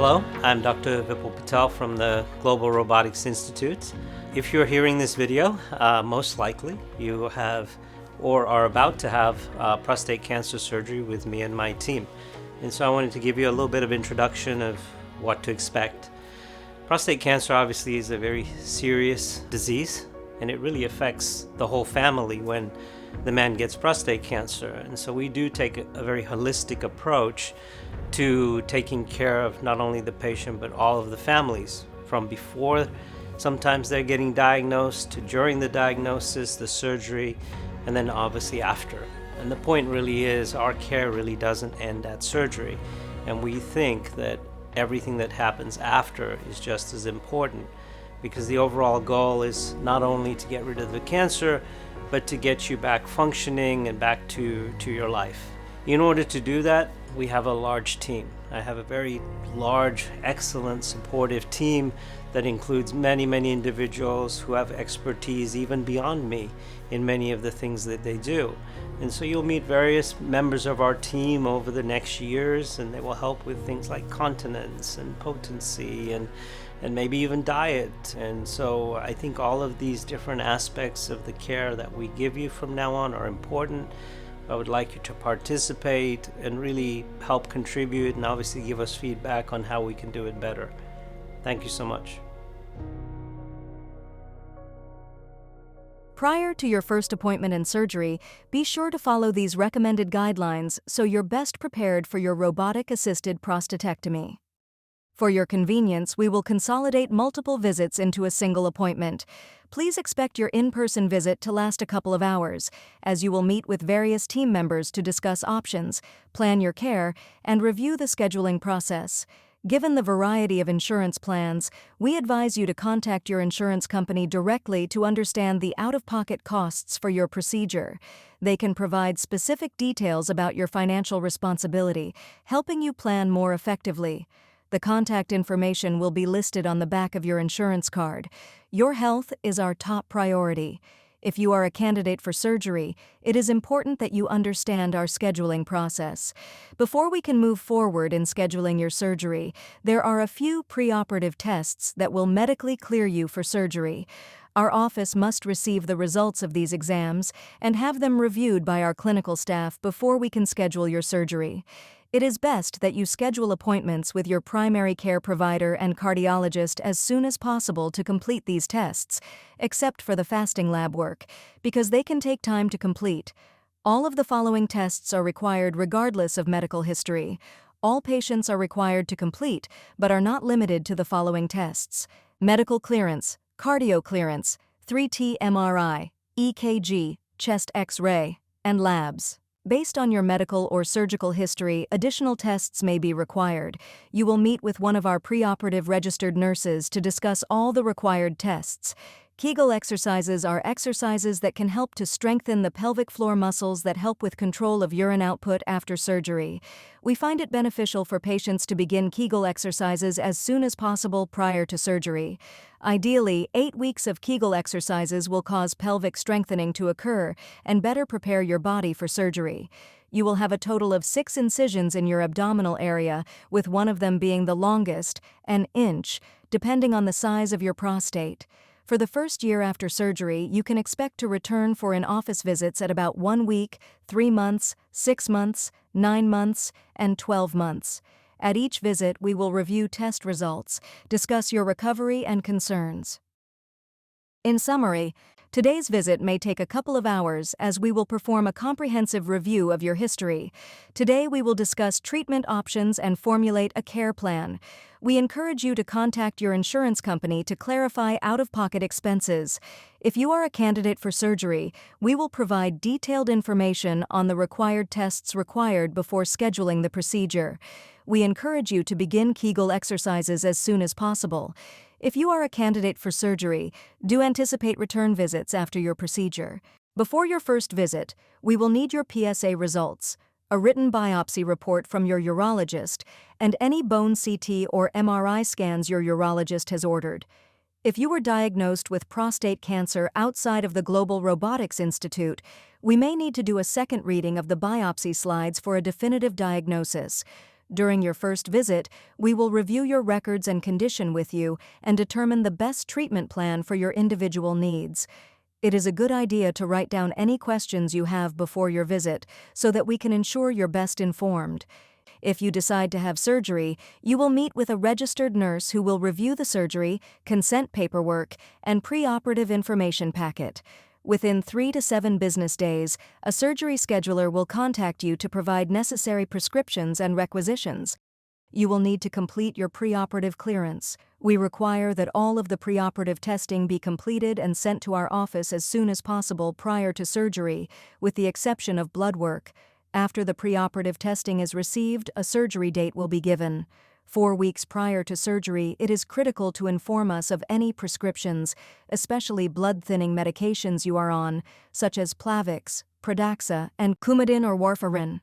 Hello, I'm Dr. Vipul Patel from the Global Robotics Institute. If you're hearing this video, most likely you have or are about to have prostate cancer surgery with me and my team. And so I wanted to give you a little bit of introduction of what to expect. Prostate cancer obviously is a very serious disease, and it really affects the whole family when the man gets prostate cancer. And so we do take a very holistic approach to taking care of not only the patient but all of the families, from before sometimes they're getting diagnosed to during the diagnosis, the surgery, and then obviously after. And the point really is our care really doesn't end at surgery, and we think that everything that happens after is just as important, because the overall goal is not only to get rid of the cancer but to get you back functioning and back to your life. In order to do that, we have a large team. I have a very large, excellent, supportive team that includes many individuals who have expertise even beyond me in many of the things that they do. And so you'll meet various members of our team over the next years, and they will help with things like continence and potency and maybe even diet. And so I think all of these different aspects of the care that we give you from now on are important. I would like you to participate and really help contribute, and obviously give us feedback on how we can do it better. Thank you so much. Prior to your first appointment and surgery, be sure to follow these recommended guidelines so you're best prepared for your robotic-assisted prostatectomy. For your convenience, we will consolidate multiple visits into a single appointment. Please expect your in-person visit to last a couple of hours, as you will meet with various team members to discuss options, plan your care, and review the scheduling process. Given the variety of insurance plans, we advise you to contact your insurance company directly to understand the out-of-pocket costs for your procedure. They can provide specific details about your financial responsibility, helping you plan more effectively. The contact information will be listed on the back of your insurance card. Your health is our top priority. If you are a candidate for surgery, it is important that you understand our scheduling process. Before we can move forward in scheduling your surgery, there are a few preoperative tests that will medically clear you for surgery. Our office must receive the results of these exams and have them reviewed by our clinical staff before we can schedule your surgery. It is best that you schedule appointments with your primary care provider and cardiologist as soon as possible to complete these tests, except for the fasting lab work, because they can take time to complete. All of the following tests are required regardless of medical history. All patients are required to complete, but are not limited to the following tests: medical clearance, cardio clearance, 3T MRI, EKG, chest X-ray, and labs. Based on your medical or surgical history, additional tests may be required. You will meet with one of our preoperative registered nurses to discuss all the required tests. Kegel exercises are exercises that can help to strengthen the pelvic floor muscles that help with control of urine output after surgery. We find it beneficial for patients to begin Kegel exercises as soon as possible prior to surgery. Ideally, 8 weeks of Kegel exercises will cause pelvic strengthening to occur and better prepare your body for surgery. You will have a total of 6 incisions in your abdominal area, with one of them being the longest, an inch, depending on the size of your prostate. For the first year after surgery, you can expect to return for in-office visits at about 1 week, 3 months, 6 months, 9 months, and 12 months. At each visit, we will review test results, discuss your recovery and concerns. In summary, today's visit may take a couple of hours as we will perform a comprehensive review of your history. Today we will discuss treatment options and formulate a care plan. We encourage you to contact your insurance company to clarify out-of-pocket expenses. If you are a candidate for surgery, we will provide detailed information on the required tests required before scheduling the procedure. We encourage you to begin Kegel exercises as soon as possible. If you are a candidate for surgery, do anticipate return visits after your procedure. Before your first visit, we will need your PSA results, a written biopsy report from your urologist, and any bone CT or MRI scans your urologist has ordered. If you were diagnosed with prostate cancer outside of the Global Robotics Institute, we may need to do a second reading of the biopsy slides for a definitive diagnosis. During your first visit, we will review your records and condition with you and determine the best treatment plan for your individual needs. It is a good idea to write down any questions you have before your visit so that we can ensure you're best informed. If you decide to have surgery, you will meet with a registered nurse who will review the surgery, consent paperwork, and preoperative information packet. Within 3 to 7 business days, a surgery scheduler will contact you to provide necessary prescriptions and requisitions. You will need to complete your preoperative clearance. We require that all of the preoperative testing be completed and sent to our office as soon as possible prior to surgery, with the exception of blood work. After the preoperative testing is received, a surgery date will be given. 4 weeks prior to surgery, it is critical to inform us of any prescriptions, especially blood-thinning medications you are on, such as Plavix, Pradaxa, and Coumadin or warfarin.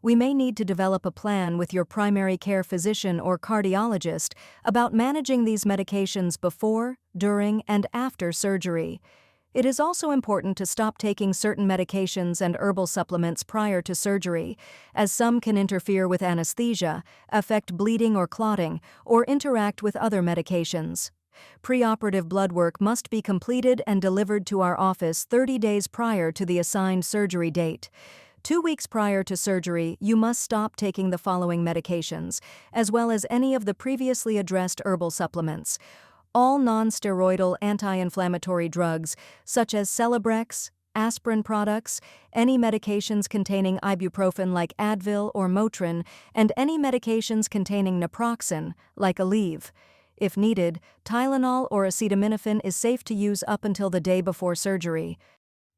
We may need to develop a plan with your primary care physician or cardiologist about managing these medications before, during, and after surgery. It is also important to stop taking certain medications and herbal supplements prior to surgery, as some can interfere with anesthesia, affect bleeding or clotting, or interact with other medications. Preoperative blood work must be completed and delivered to our office 30 days prior to the assigned surgery date. 2 weeks prior to surgery, you must stop taking the following medications, as well as any of the previously addressed herbal supplements. All non-steroidal anti-inflammatory drugs, such as Celebrex, aspirin products, any medications containing ibuprofen like Advil or Motrin, and any medications containing naproxen, like Aleve. If needed, Tylenol or acetaminophen is safe to use up until the day before surgery.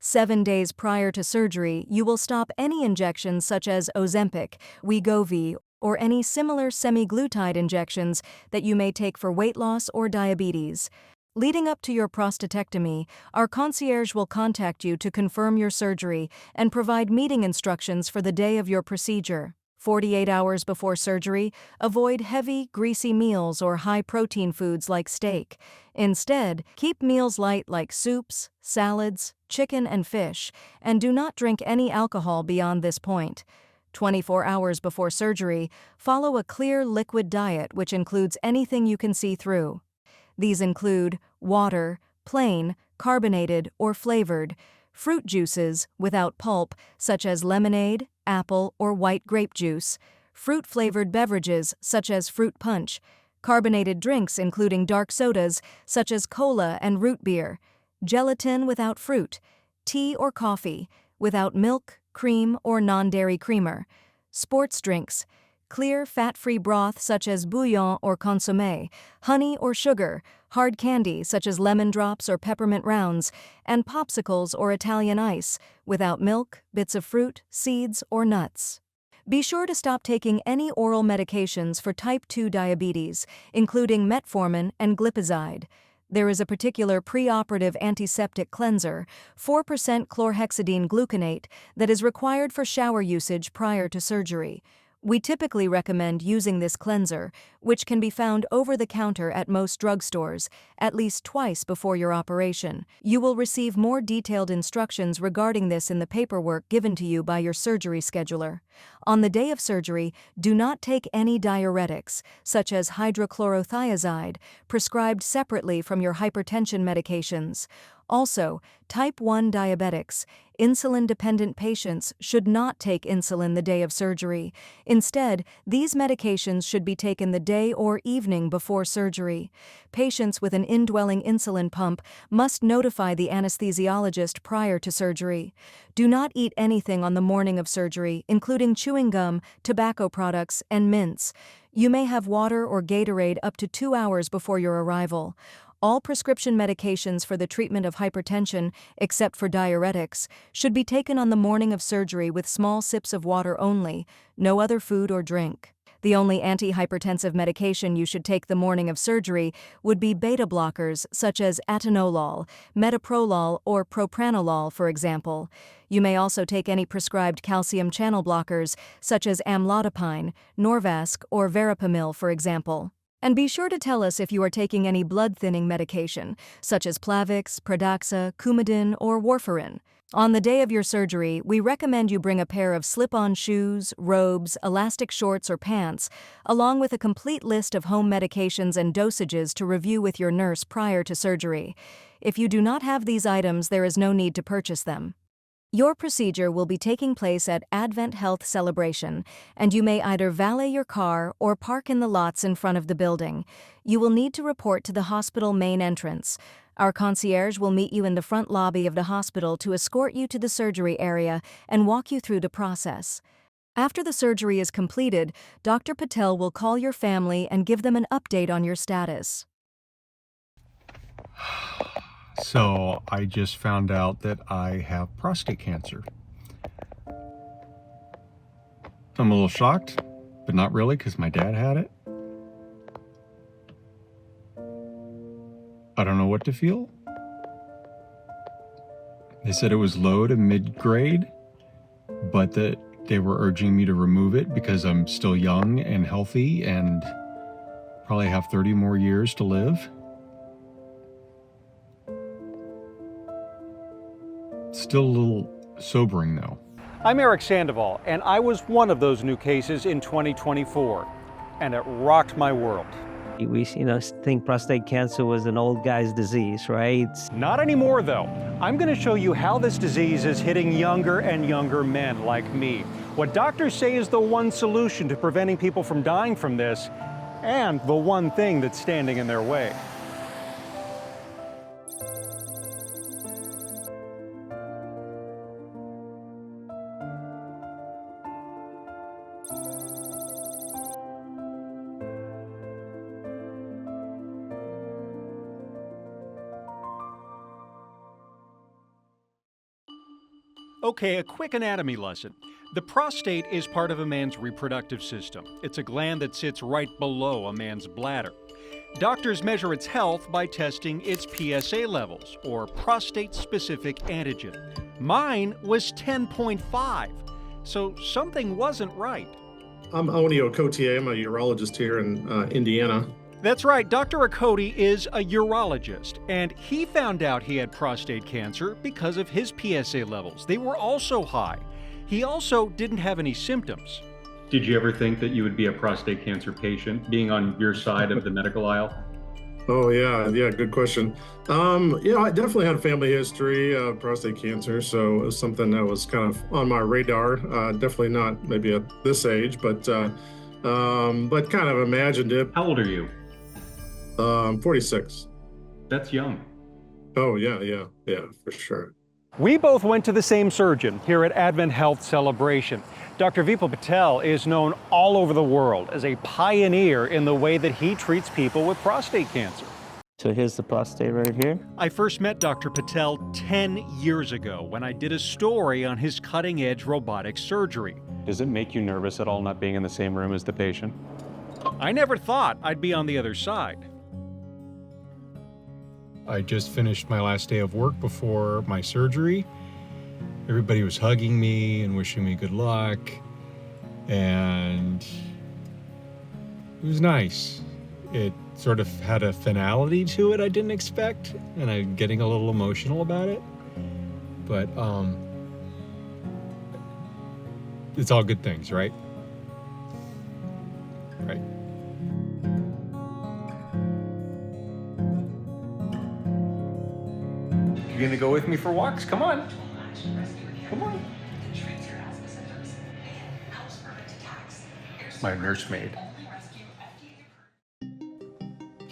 7 days prior to surgery, you will stop any injections such as Ozempic, Wegovy, or any similar semaglutide injections that you may take for weight loss or diabetes. Leading up to your prostatectomy, our concierge will contact you to confirm your surgery and provide meeting instructions for the day of your procedure. 48 hours before surgery, avoid heavy, greasy meals or high-protein foods like steak. Instead, keep meals light like soups, salads, chicken, and fish, and do not drink any alcohol beyond this point. 24 hours before surgery, follow a clear liquid diet which includes anything you can see through. These include water, plain, carbonated, or flavored, fruit juices without pulp, such as lemonade, apple, or white grape juice, fruit-flavored beverages such as fruit punch, carbonated drinks including dark sodas such as cola and root beer, gelatin without fruit, tea or coffee, without milk, cream, or non-dairy creamer, sports drinks, clear fat-free broth such as bouillon or consommé, honey or sugar, hard candy such as lemon drops or peppermint rounds, and popsicles or Italian ice, without milk, bits of fruit, seeds, or nuts. Be sure to stop taking any oral medications for type 2 diabetes, including metformin and glipizide. There is a particular preoperative antiseptic cleanser, 4% chlorhexidine gluconate, that is required for shower usage prior to surgery. We typically recommend using this cleanser, which can be found over the counter at most drugstores, at least twice before your operation. You will receive more detailed instructions regarding this in the paperwork given to you by your surgery scheduler. On the day of surgery, do not take any diuretics, such as hydrochlorothiazide, prescribed separately from your hypertension medications. Also, type 1 diabetics, insulin-dependent patients should not take insulin the day of surgery. Instead, these medications should be taken the day or evening before surgery. Patients with an indwelling insulin pump must notify the anesthesiologist prior to surgery. Do not eat anything on the morning of surgery, including chewing gum, tobacco products, and mints. You may have water or Gatorade up to 2 hours before your arrival. All prescription medications for the treatment of hypertension, except for diuretics, should be taken on the morning of surgery with small sips of water only, no other food or drink. The only antihypertensive medication you should take the morning of surgery would be beta blockers such as atenolol, metoprolol, or propranolol, for example. You may also take any prescribed calcium channel blockers such as amlodipine, Norvasc, or verapamil, for example. And be sure to tell us if you are taking any blood-thinning medication, such as Plavix, Pradaxa, Coumadin, or warfarin. On the day of your surgery, we recommend you bring a pair of slip-on shoes, robes, elastic shorts, or pants, along with a complete list of home medications and dosages to review with your nurse prior to surgery. If you do not have these items, there is no need to purchase them. Your procedure will be taking place at Advent Health Celebration, and you may either valet your car or park in the lots in front of the building. You will need to report to the hospital main entrance. Our concierge will meet you in the front lobby of the hospital to escort you to the surgery area and walk you through the process. After the surgery is completed, Dr. Patel will call your family and give them an update on your status. So I just found out that I have prostate cancer. I'm a little shocked, but not really because my dad had it. I don't know what to feel. They said it was low to mid-grade, but that they were urging me to remove it because I'm still young and healthy and probably have 30 more years to live. Still a little sobering though. I'm Eric Sandoval, and I was one of those new cases in 2024, and it rocked my world. We think prostate cancer was an old guy's disease, right? Not anymore, though. I'm going to show you how this disease is hitting younger and younger men like me. What doctors say is the one solution to preventing people from dying from this, and the one thing that's standing in their way. Okay, a quick anatomy lesson. The prostate is part of a man's reproductive system. It's a gland that sits right below a man's bladder. Doctors measure its health by testing its PSA levels, or prostate-specific antigen. Mine was 10.5, so something wasn't right. I'm Onio Cotier. I'm a urologist here in Indiana. That's right, Dr. Akoti is a urologist, and he found out he had prostate cancer because of his PSA levels. They were also high. He also didn't have any symptoms. Did you ever think that you would be a prostate cancer patient, being on your side of the medical aisle? Oh, yeah, good question. I definitely had a family history of prostate cancer, so it was something that was kind of on my radar. Definitely not maybe at this age, but kind of imagined it. How old are you? 46. That's young. Oh, yeah, for sure. We both went to the same surgeon here at Advent Health Celebration. Dr. Vipul Patel is known all over the world as a pioneer in the way that he treats people with prostate cancer. So here's the prostate right here. I first met Dr. Patel 10 years ago when I did a story on his cutting-edge robotic surgery. Does it make you nervous at all not being in the same room as the patient? I never thought I'd be on the other side. I just finished my last day of work before my surgery. Everybody was hugging me and wishing me good luck, and it was nice. It sort of had a finality to it I didn't expect, and I'm getting a little emotional about it. But it's all good things, right? Right. You gonna go with me for walks? Come on. Come on. My nursemaid.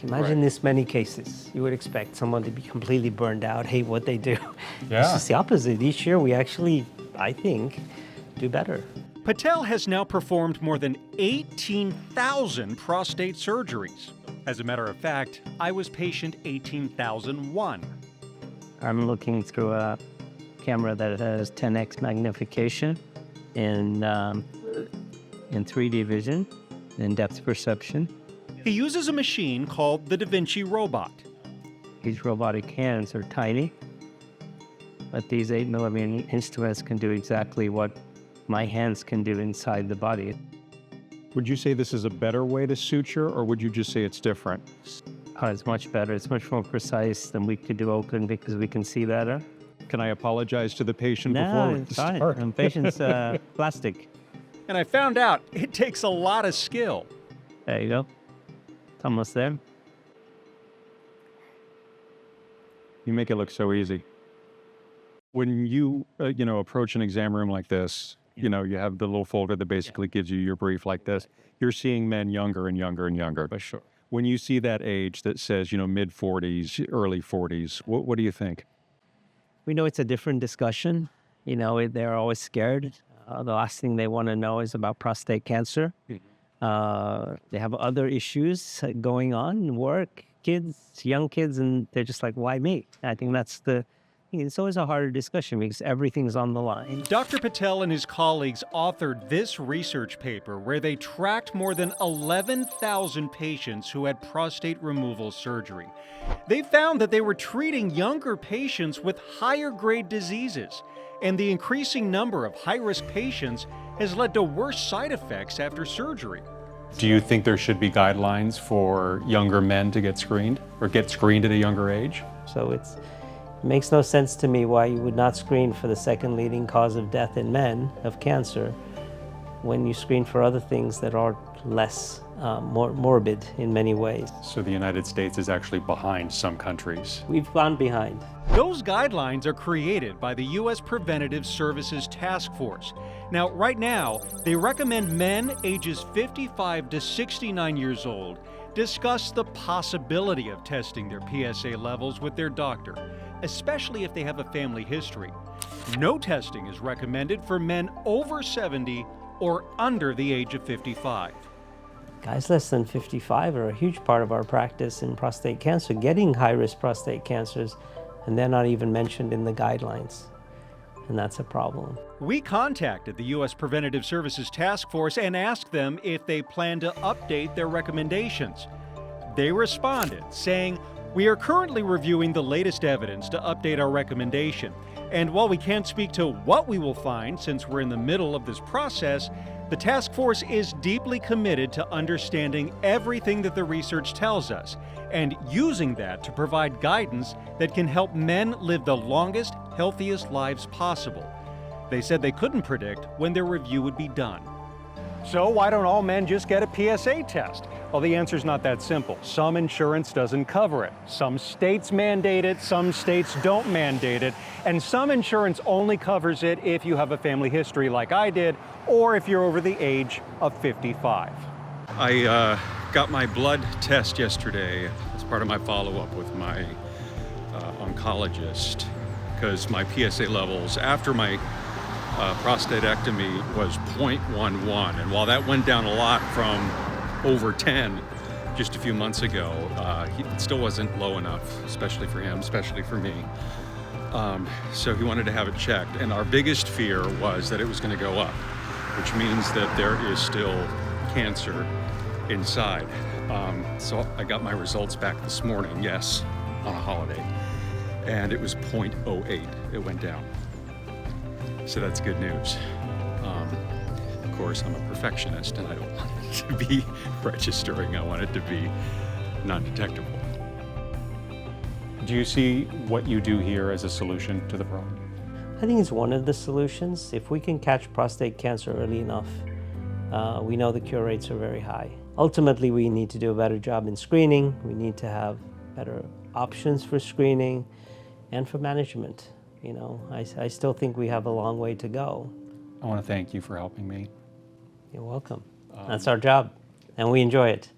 Imagine this many cases. You would expect someone to be completely burned out, hate what they do. Yeah. It's just the opposite. Each year we actually, I think, do better. Patel has now performed more than 18,000 prostate surgeries. As a matter of fact, I was patient 18,001. I'm looking through a camera that has 10x magnification in 3D vision and depth perception. He uses a machine called the Da Vinci robot. These robotic hands are tiny, but these 8mm instruments can do exactly what my hands can do inside the body. Would you say this is a better way to suture, or would you just say it's different? Oh, it's much better. It's much more precise than we could do open because we can see better. Can I apologize to the patient before No, we it's fine. start? And patient's plastic. And I found out it takes a lot of skill. There you go. It's almost there. You make it look so easy. When you, approach an exam room like this, you have the little folder that basically gives you your brief like this. You're seeing men younger and younger and younger. For sure. When you see that age that says, mid 40s, early 40s, what do you think? We know it's a different discussion. They're always scared. The last thing they want to know is about prostate cancer. They have other issues going on, work, kids, young kids, and they're just like, why me? I think it's always a harder discussion because everything's on the line. Dr. Patel and his colleagues authored this research paper where they tracked more than 11,000 patients who had prostate removal surgery. They found that they were treating younger patients with higher grade diseases, and the increasing number of high-risk patients has led to worse side effects after surgery. Do you think there should be guidelines for younger men to get screened or get screened at a younger age? So it makes no sense to me why you would not screen for the second leading cause of death in men of cancer when you screen for other things that are less more morbid in many ways. So the United States is actually behind some countries. We've gone behind. Those guidelines are created by the U.S. Preventative Services Task Force. Now, right now, they recommend men ages 55 to 69 years old discuss the possibility of testing their PSA levels with their doctor, especially if they have a family history. No testing is recommended for men over 70 or under the age of 55. Guys less than 55 are a huge part of our practice in prostate cancer, getting high-risk prostate cancers, and they're not even mentioned in the guidelines. And that's a problem. We contacted the U.S. Preventative Services Task Force and asked them if they plan to update their recommendations. They responded, saying, "We are currently reviewing the latest evidence to update our recommendation. And while we can't speak to what we will find since we're in the middle of this process, the task force is deeply committed to understanding everything that the research tells us and using that to provide guidance that can help men live the longest, healthiest lives possible." They said they couldn't predict when their review would be done. So why don't all men just get a PSA test? Well, the answer's not that simple. Some insurance doesn't cover it. Some states mandate it, some states don't mandate it, and some insurance only covers it if you have a family history like I did, or if you're over the age of 55. I got my blood test yesterday as part of my follow-up with my oncologist because my PSA levels after my prostatectomy was 0.11, and while that went down a lot from over 10 just a few months ago, it still wasn't low enough, especially for him, especially for me. So he wanted to have it checked, and our biggest fear was that it was going to go up, which means that there is still cancer inside. So I got my results back this morning, yes, on a holiday, and it was 0.08. It went down. So that's good news. Of course, I'm a perfectionist and I don't want it to be registering. I want it to be non-detectable. Do you see what you do here as a solution to the problem? I think it's one of the solutions. If we can catch prostate cancer early enough, we know the cure rates are very high. Ultimately, we need to do a better job in screening. We need to have better options for screening and for management. I still think we have a long way to go. I want to thank you for helping me. You're welcome. That's our job, and we enjoy it.